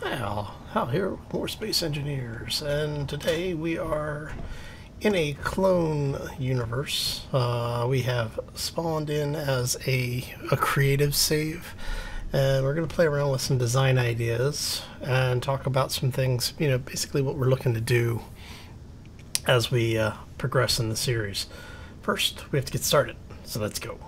Here with more space engineers, and today we are in a clone universe. We have spawned in as a creative save, and we're going to play around with some design ideas and talk about some things, basically what we're looking to do as we progress in the series. First, we have to get started, so let's go.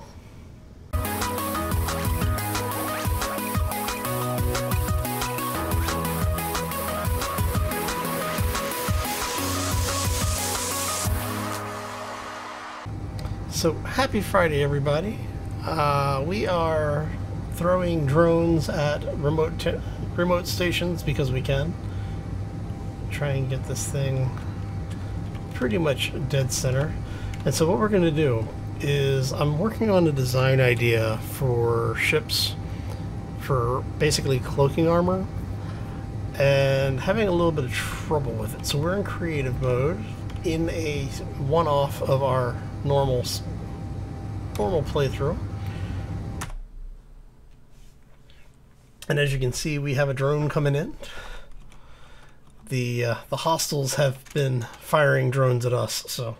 So happy Friday, everybody. We are throwing drones at remote stations because we can. Try and get this thing pretty much dead center. And so what we're going to do is I'm working on a design idea for ships for basically cloaking armor and having a little bit of trouble with it. So we're in creative mode in a one-off of our normal playthrough, and as you can see, we have a drone coming in. The hostiles have been firing drones at us, so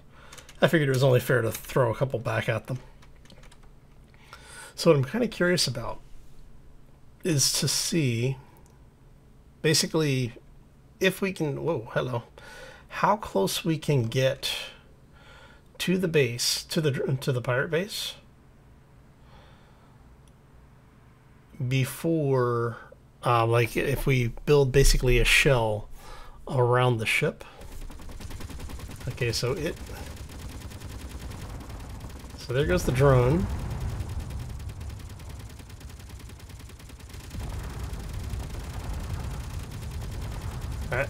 I figured it was only fair to throw a couple back at them. So what I'm kind of curious about is to see basically if we can how close we can get to the base, to the pirate base, before like if we build basically a shell around the ship. Okay, so there goes the drone. All right.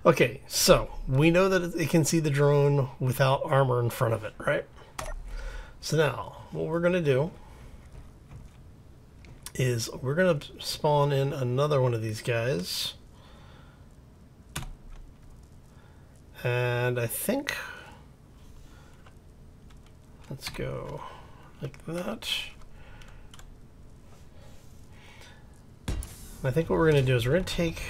Okay, so we know that it can see the drone without armor in front of it, right? So now, what we're going to do is we're going to spawn in another one of these guys. And I think, let's go like that. I think what we're going to do is we're going to take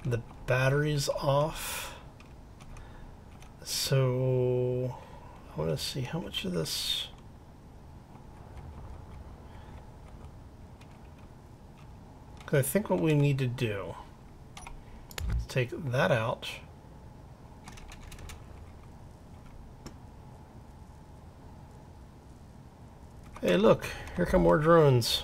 the batteries off. So I want to see how much of this. I think what we need to do is take that out. Hey, look, here come more drones.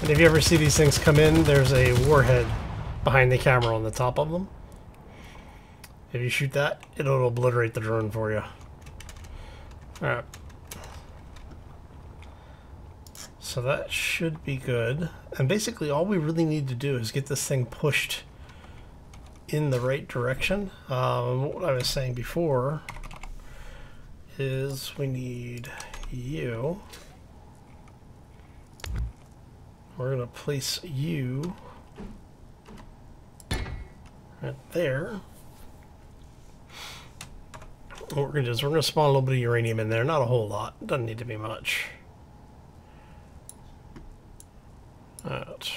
And if you ever see these things come in, there's a warhead behind the camera on the top of them. If you shoot that, it'll obliterate the drone for you. Alright. So that should be good. And basically all we really need to do is get this thing pushed in the right direction. What I was saying before is we need you. We're going to place you right there. What we're going to do is we're going to spawn a little bit of uranium in there. Not a whole lot. Doesn't need to be much. Alright.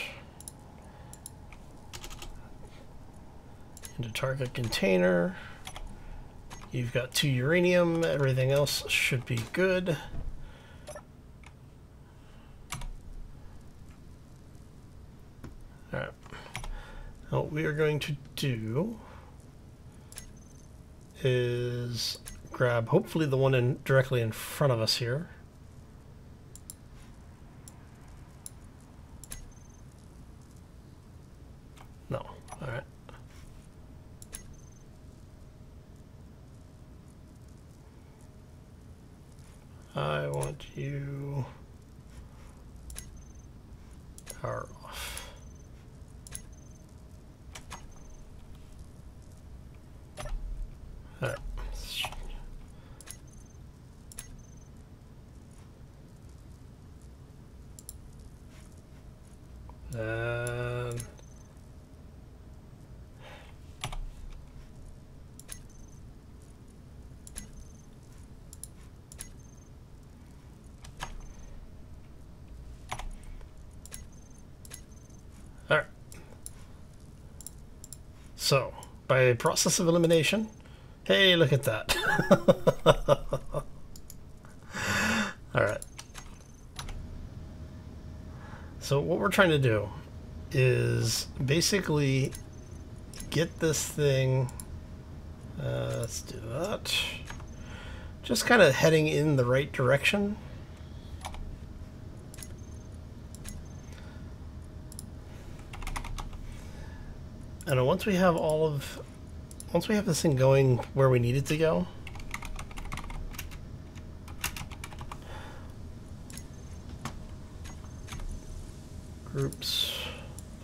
Into target container. You've got 2 uranium. Everything else should be good. Alright. Now what we are going to do is grab hopefully the one directly in front of us here. No. Alright. I want you power off. Alright. And all right. So, by process of elimination, hey, look at that. All right. So what we're trying to do is basically get this thing, let's do that, just kind of heading in the right direction. And once we have this thing going where we need it to go, groups,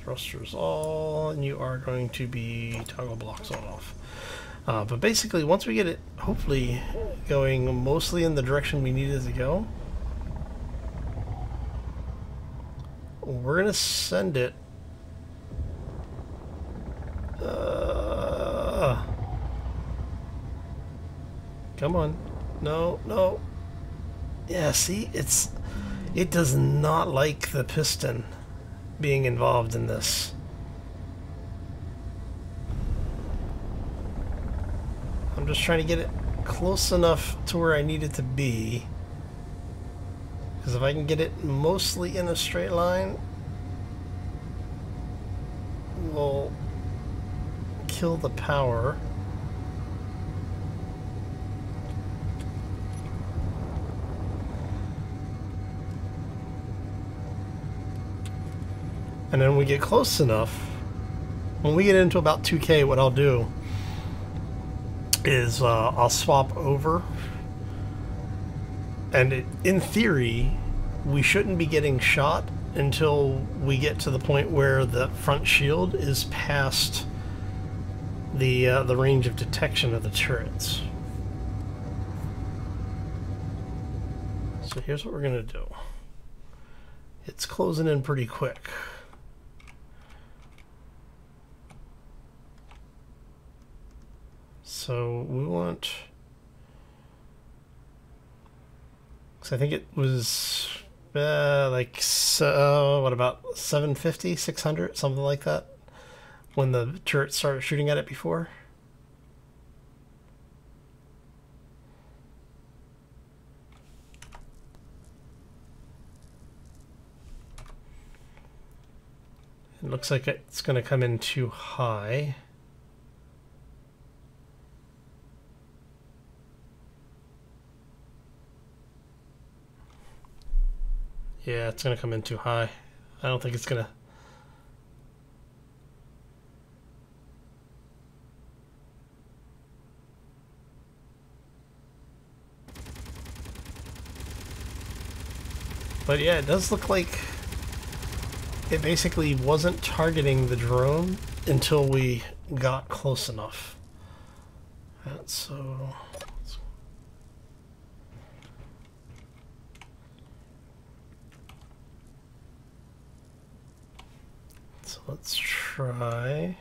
thrusters all, and you are going to be toggle blocks on off. But basically, once we get it hopefully going mostly in the direction we need it to go, we're going to send it come on. No, no. Yeah, see, it does not like the piston being involved in this. I'm just trying to get it close enough to where I need it to be. Because if I can get it mostly in a straight line, we'll kill the power. And then when we get close enough, when we get into about 2K, what I'll do is I'll swap over. And in theory, we shouldn't be getting shot until we get to the point where the front shield is past the range of detection of the turrets. So here's what we're going to do. It's closing in pretty quick. So we want, because I think it was what about 750, 600, something like that, when the turret started shooting at it before. It looks like it's going to come in too high. Yeah, it's going to come in too high. I don't think it's going to... But yeah, it does look like it basically wasn't targeting the drone until we got close enough. So let's try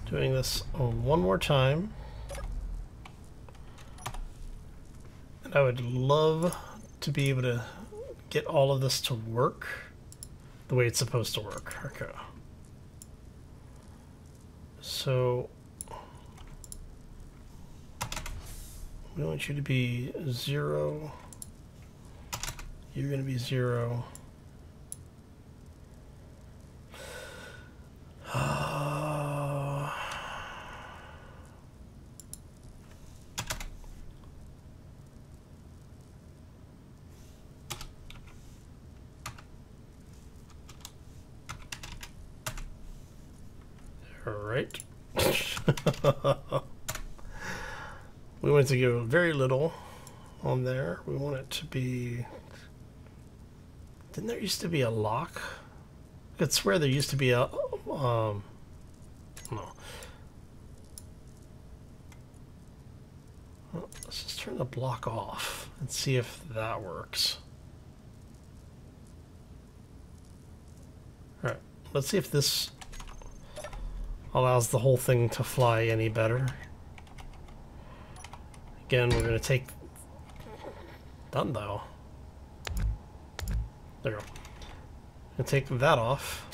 doing this one more time. And I would love to be able to get all of this to work the way it's supposed to work. Okay. So we want you to be 0. You're going to be 0. Alright. We want it to go very little on there. We want it to be... Didn't there used to be a lock? I could swear there used to be a... no. Well, let's just turn the block off and see if that works. Let's see if this allows the whole thing to fly any better. Again, we're going to take... Done though. There we go. Going to take that off.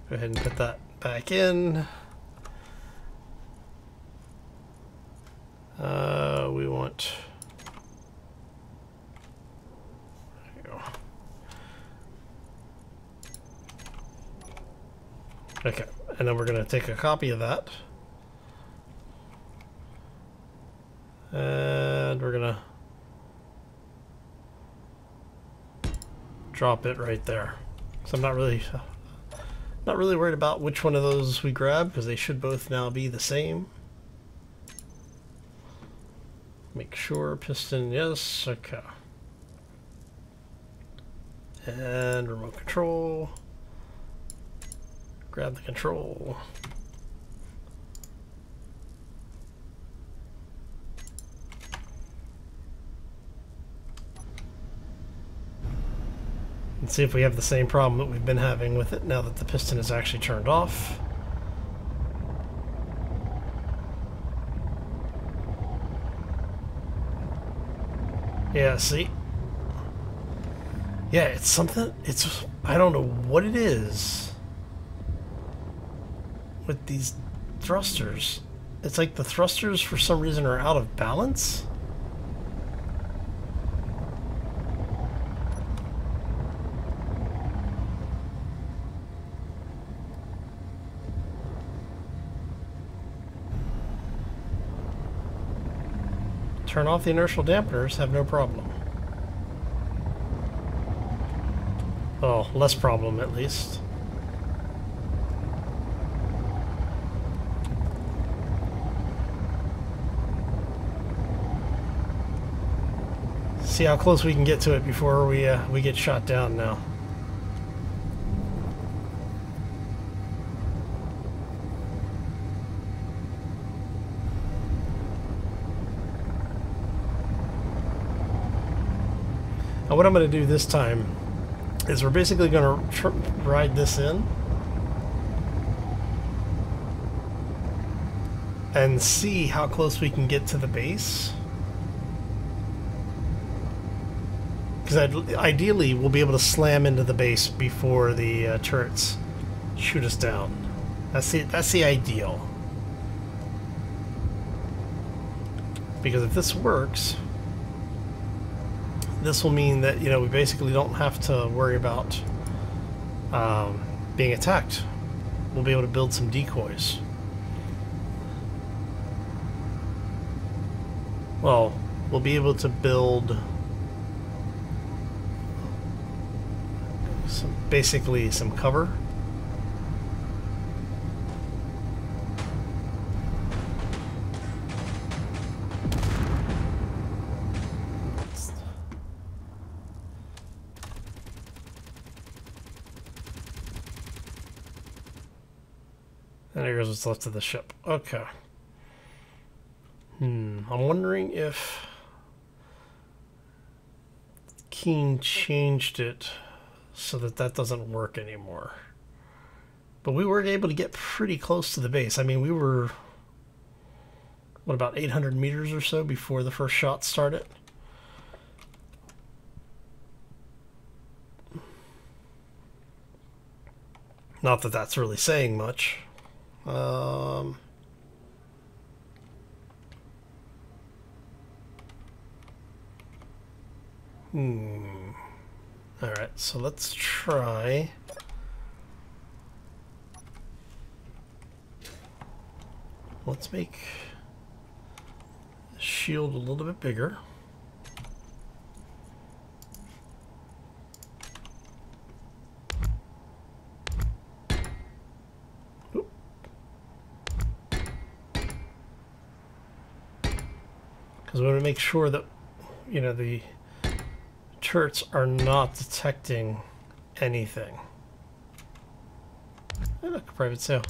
Go ahead and put that back in. We want... There you go. Okay, and then we're going to take a copy of that. And we're going to drop it right there. So I'm not really worried about which one of those we grab, because they should both now be the same. Make sure piston, yes, okay. And remote control. Grab the control. And see if we have the same problem that we've been having with it now that the piston is actually turned off. Yeah, see? Yeah, it's something, I don't know what it is with these thrusters. It's like the thrusters for some reason are out of balance. Turn off the inertial dampeners, have no problem. Oh, less problem at least. See how close we can get to it before we get shot down now. Now what I'm going to do this time is we're basically going to ride this in and see how close we can get to the base. Because ideally we'll be able to slam into the base before the turrets shoot us down. That's the ideal. Because if this works, this will mean that, you know, we basically don't have to worry about being attacked. We'll be able to build some decoys. Well, we'll be able to build basically some cover. And here's what's left of the ship. Okay. I'm wondering if Keen changed it so that that doesn't work anymore. But we were able to get pretty close to the base. I mean, we were, what, about 800 meters or so before the first shot started. Not that that's really saying much. Alright, so let's try. Let's make the shield a little bit bigger. Because we want to make sure that, you know, the turrets are not detecting anything. Hey, look, private sale.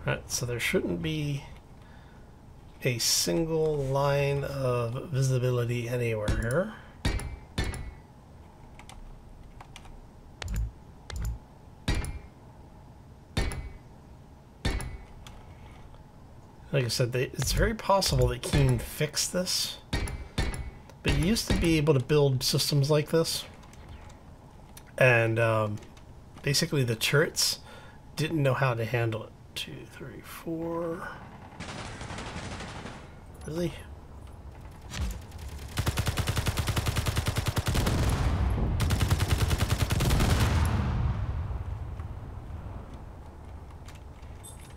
Alright, so there shouldn't be a single line of visibility anywhere here. Like I said, it's very possible that Keen fixed this, but you used to be able to build systems like this, and basically the turrets didn't know how to handle it. 2, 3, 4. Really?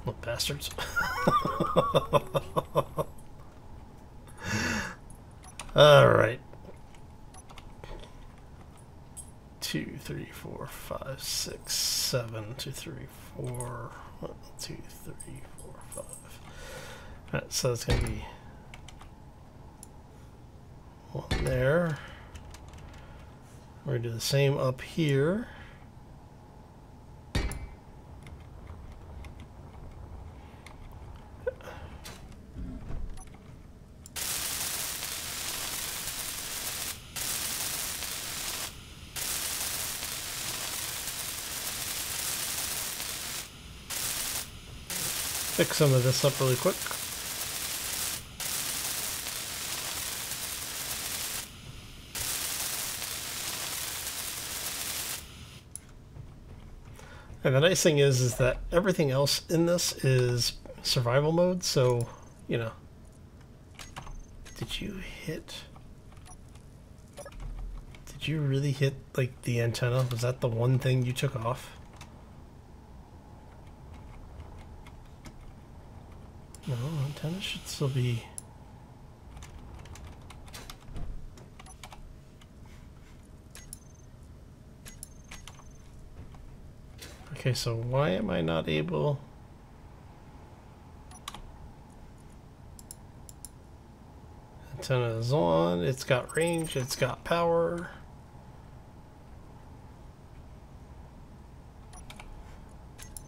What bastards? All right. 2, 3, 4, 5, 6, 7. 2, 3, 4. 1, 2, 3, 4, 5. All right, so it's gonna be one there. We're gonna do the same up here. Fix some of this up really quick. And the nice thing is that everything else in this is survival mode, so, you know. Did you really hit, like, the antenna? Was that the one thing you took off? No, antenna should still be... Okay, so why am I not able... Antenna is on, it's got range, it's got power.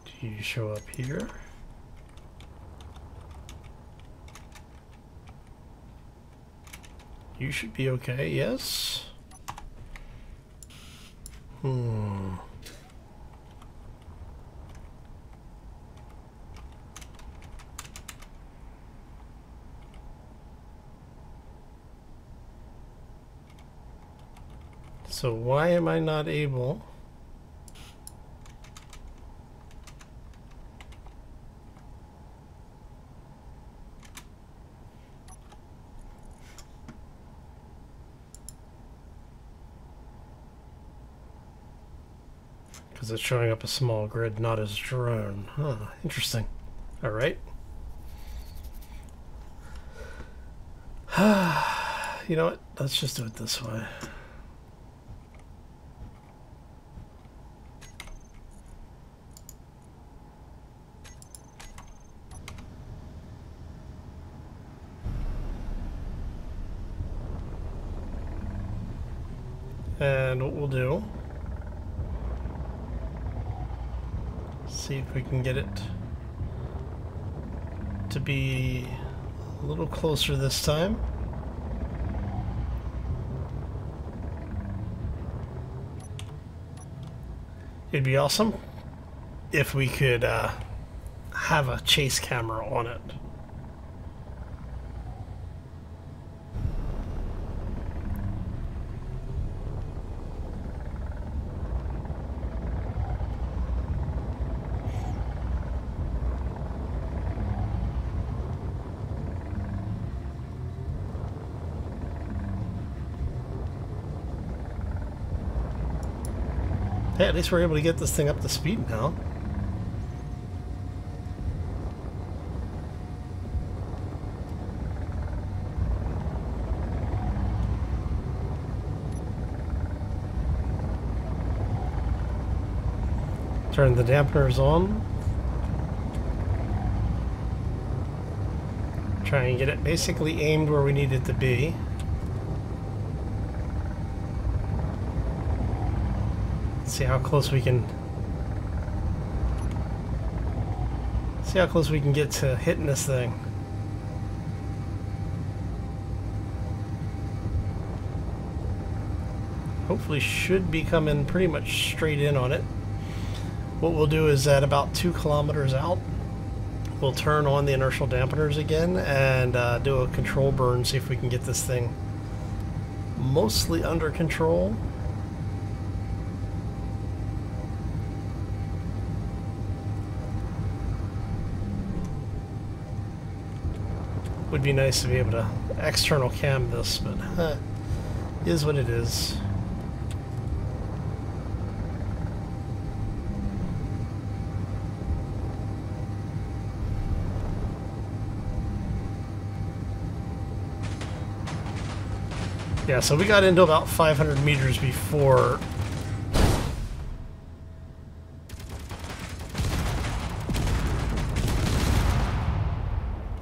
Do you show up here? You should be okay, yes? So why am I not able... Because it's showing up a small grid, not as drone. Huh, interesting. Alright. You know what? Let's just do it this way. And what we'll do, see if we can get it to be a little closer this time. It'd be awesome if we could have a chase camera on it. Hey, at least we're able to get this thing up to speed now. Turn the dampeners on. Try and get it basically aimed where we need it to be. See how close we can See how close we can get to hitting this thing. Hopefully should be coming pretty much straight in on it. What we'll do is at about 2 kilometers out, we'll turn on the inertial dampeners again and do a control burn, see if we can get this thing mostly under control. Would be nice to be able to external cam this, but is what it is. Yeah, so we got into about 500 meters before.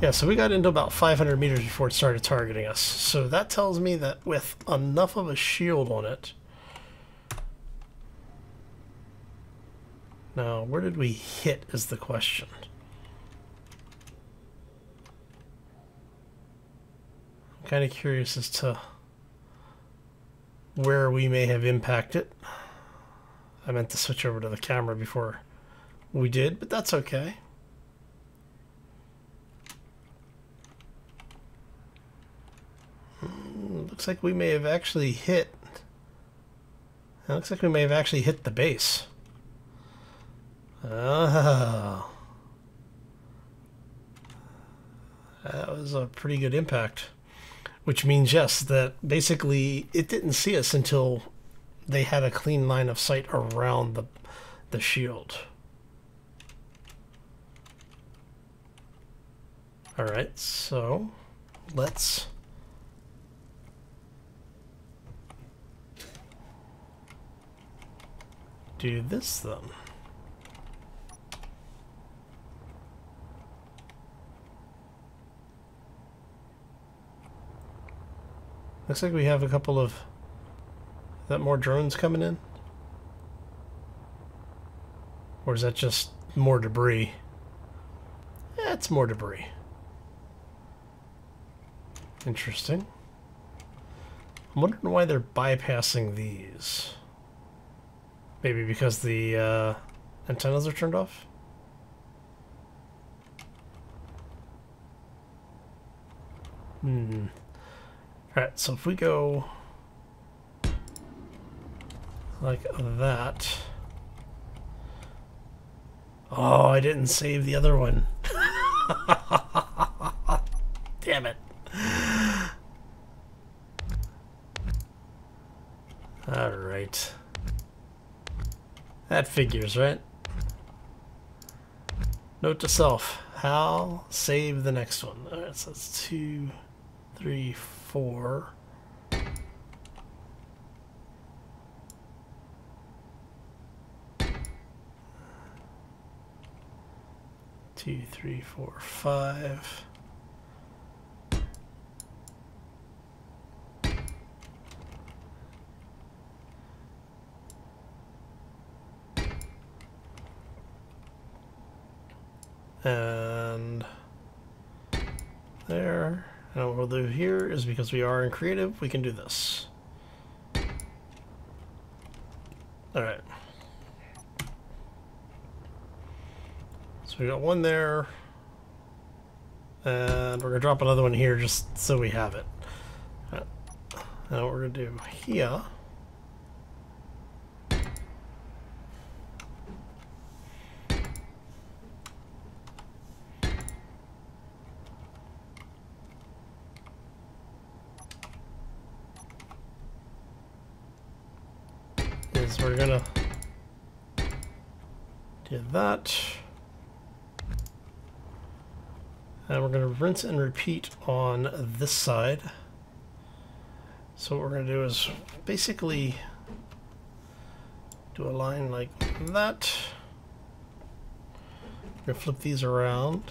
Yeah, so we got into about 500 meters before it started targeting us. So that tells me that with enough of a shield on it. Now, where did we hit is the question. I'm kind of curious as to where we may have impacted. I meant to switch over to the camera before we did, but that's okay. Looks like we may have actually hit. It looks like we may have actually hit the base. Oh. That was a pretty good impact. Which means, yes, that basically it didn't see us until they had a clean line of sight around the shield. Alright, so let's do this then. Looks like we have a couple of... Is that more drones coming in? Or is that just more debris? Yeah, it's more debris. Interesting. I'm wondering why they're bypassing these. Maybe because the antennas are turned off? Alright, so if we go like that. Oh, I didn't save the other one. Damn it. Alright. That figures, right? Note to self. Hal, save the next one. Alright, so that's 2, 3, 4. 2, 3, 4, 5. And there. And what we'll do here is, because we are in creative, we can do this. Alright. So we got one there. And we're going to drop another one here just so we have it. Right. Now what we're going to do here is we're going to do that. And we're going to rinse and repeat on this side. So what we're going to do is basically do a line like that. We're going to flip these around.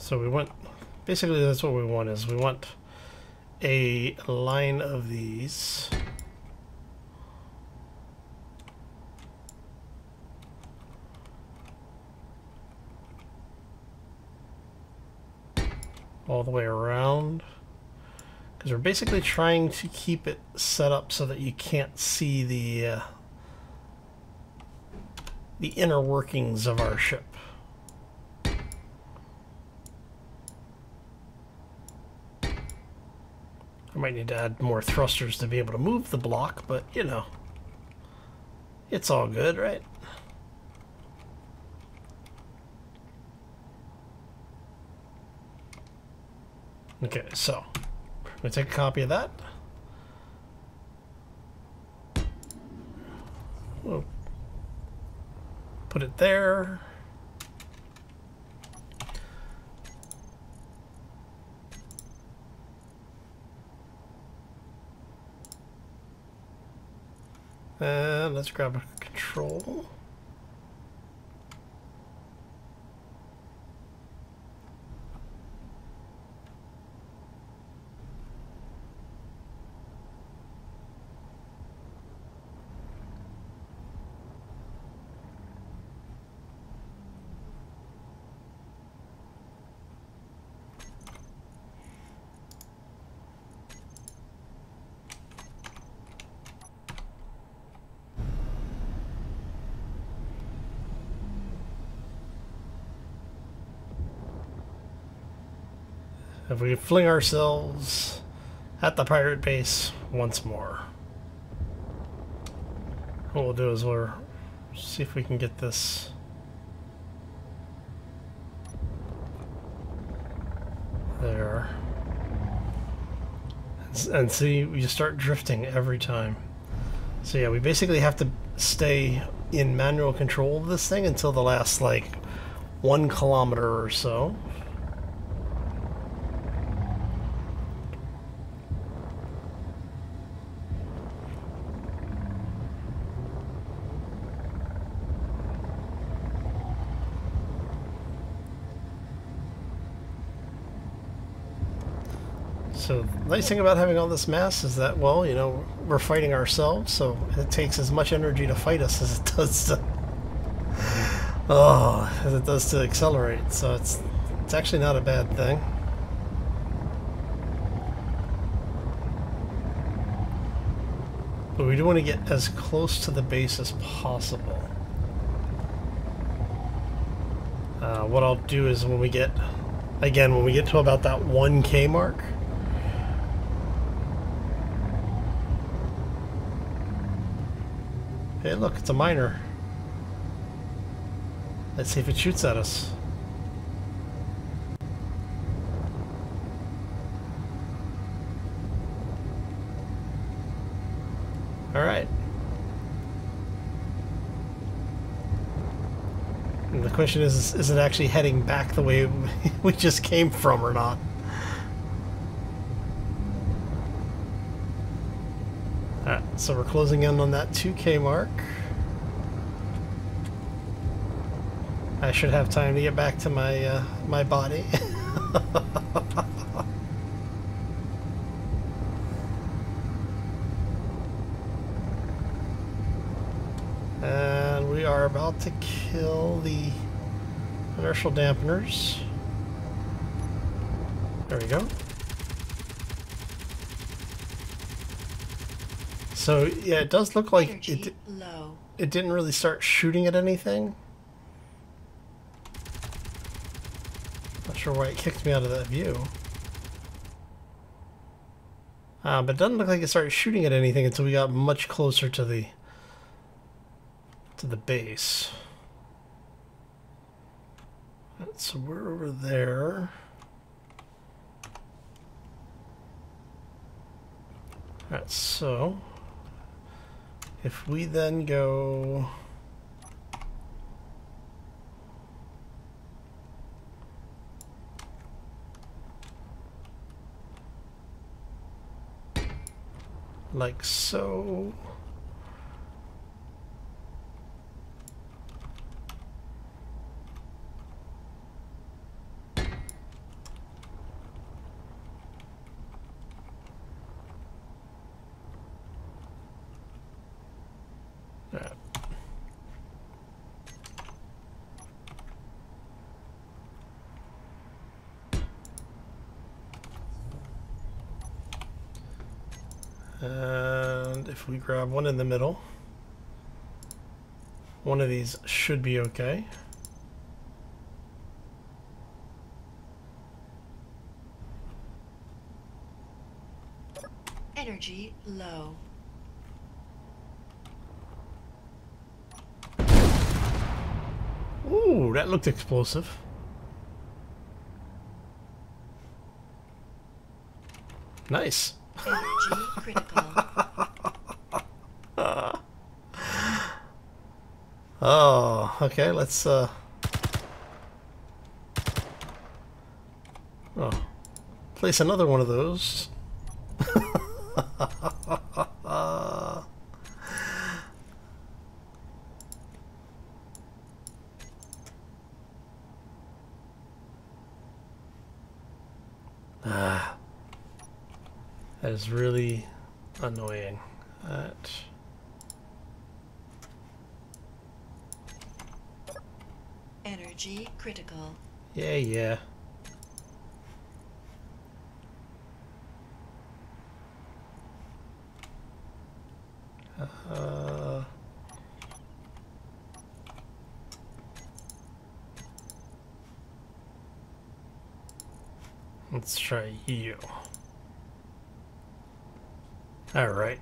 So we want, basically that's what we want, is we want a line of these. All the way around. Because we're basically trying to keep it set up so that you can't see the inner workings of our ship. I might need to add more thrusters to be able to move the block, but you know, it's all good, right? Okay, so I'm going to take a copy of that. We'll put it there. And let's grab a control. If we fling ourselves at the pirate base once more. What we'll do is we'll see if we can get this there. And see, we just start drifting every time. So yeah, we basically have to stay in manual control of this thing until the last, like, 1 kilometer or so. So the nice thing about having all this mass is that, well, you know, we're fighting ourselves, so it takes as much energy to fight us as it does to as it does to accelerate. So it's actually not a bad thing. But we do want to get as close to the base as possible. What I'll do is when we get to about that 1K mark, hey, look, it's a miner. Let's see if it shoots at us. All right. And the question is it actually heading back the way we just came from or not? Alright, so we're closing in on that 2K mark. I should have time to get back to my my body. And we are about to kill the inertial dampeners. There we go. So yeah, it does look like it didn't really start shooting at anything. Not sure why it kicked me out of that view. But it doesn't look like it started shooting at anything until we got much closer to the base. So we're over there. Alright, so if we then go like so, And if we grab one in the middle, one of these should be okay. Energy low. Ooh, that looked explosive. Nice. Energy critical. Oh, okay, let's oh, place another one of those. That is really annoying. That. Energy critical. Yeah, yeah. Let's try you. All right.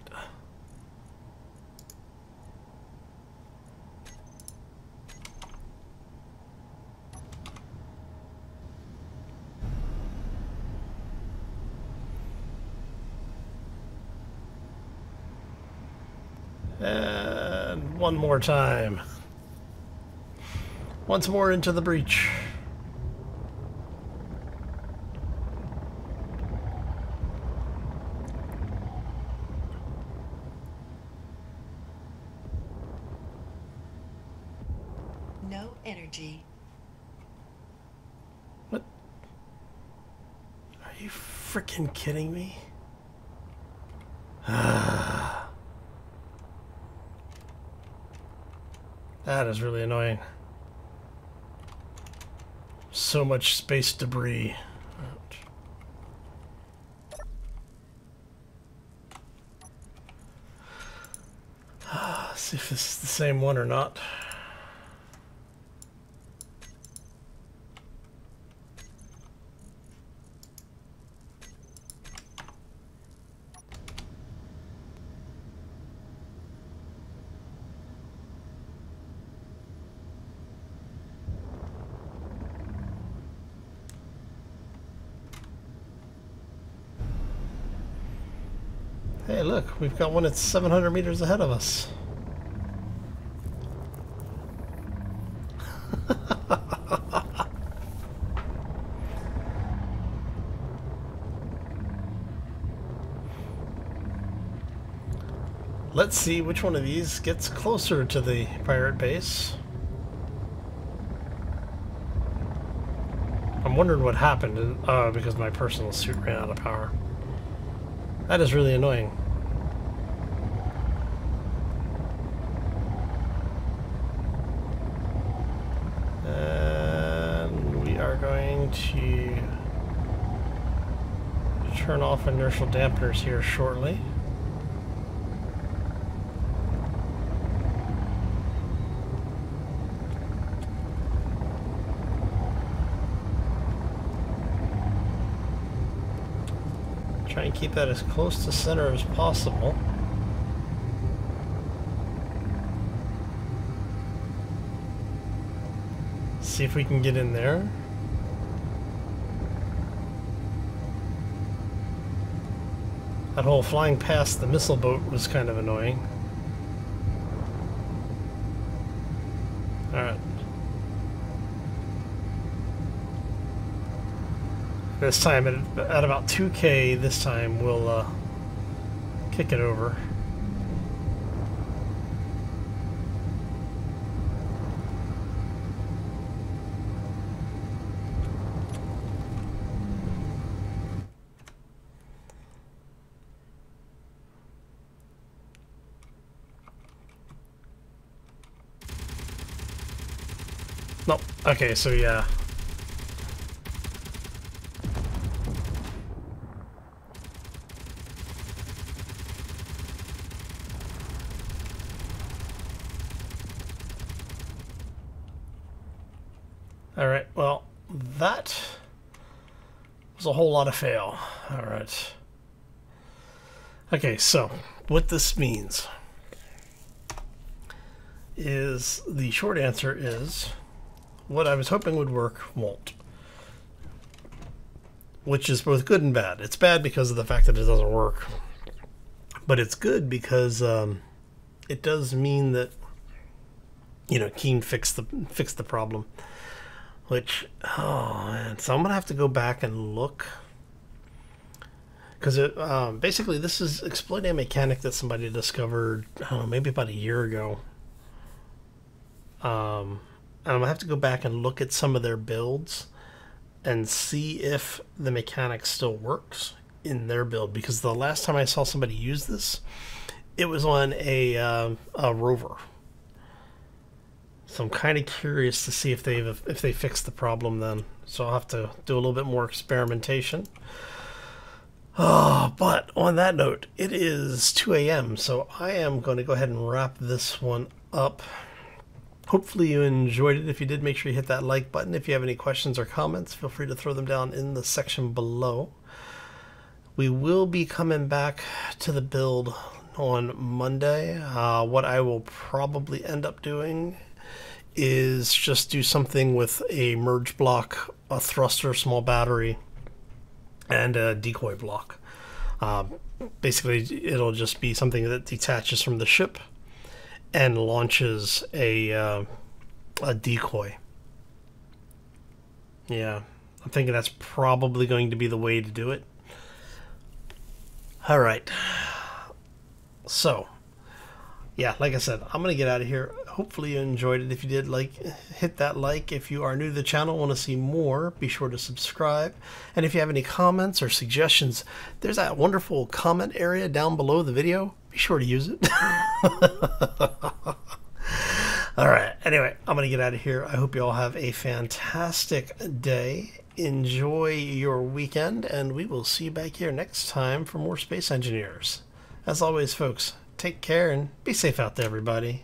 And one more time. Once more into the breach. No energy. What? Are you freaking kidding me? That is really annoying. So much space debris. Let's see if this is the same one or not. Hey, look, we've got one that's 700 meters ahead of us. Let's see which one of these gets closer to the pirate base. I'm wondering what happened because my personal suit ran out of power. That is really annoying. And we are going to turn off inertial dampeners here shortly. Try and keep that as close to center as possible. See if we can get in there. That whole flying past the missile boat was kind of annoying. Alright. This time, at about 2K, this time we'll kick it over. Nope. Okay, so yeah. All right, well, that was a whole lot of fail. All right. Okay, so what this means is the short answer is what I was hoping would work won't. Which is both good and bad. It's bad because of the fact that it doesn't work. But it's good because it does mean that, you know, Keen fixed the problem. Which, oh man, so I'm gonna have to go back and look, because it basically this is exploiting a mechanic that somebody discovered, I don't know, maybe about a year ago. And I'm gonna have to go back and look at some of their builds and see if the mechanic still works in their build, because the last time I saw somebody use this, it was on a rover. So I'm kind of curious to see if they fixed the problem then. So I'll have to do a little bit more experimentation. But on that note, it is 2 a.m. So I am going to go ahead and wrap this one up. Hopefully you enjoyed it. If you did, make sure you hit that like button. If you have any questions or comments, feel free to throw them down in the section below. We will be coming back to the build on Monday. What I will probably end up doing is just do something with a merge block, a thruster, small battery, and a decoy block. Basically, it'll just be something that detaches from the ship and launches a decoy. Yeah, I'm thinking that's probably going to be the way to do it. All right. So, yeah, like I said, I'm going to get out of here. Hopefully you enjoyed it. If you did, hit that like. If you are new to the channel, want to see more, be sure to subscribe. And if you have any comments or suggestions, there's that wonderful comment area down below the video. Be sure to use it. All right. Anyway, I'm going to get out of here. I hope you all have a fantastic day. Enjoy your weekend, and we will see you back here next time for more Space Engineers. As always, folks, take care and be safe out there, everybody.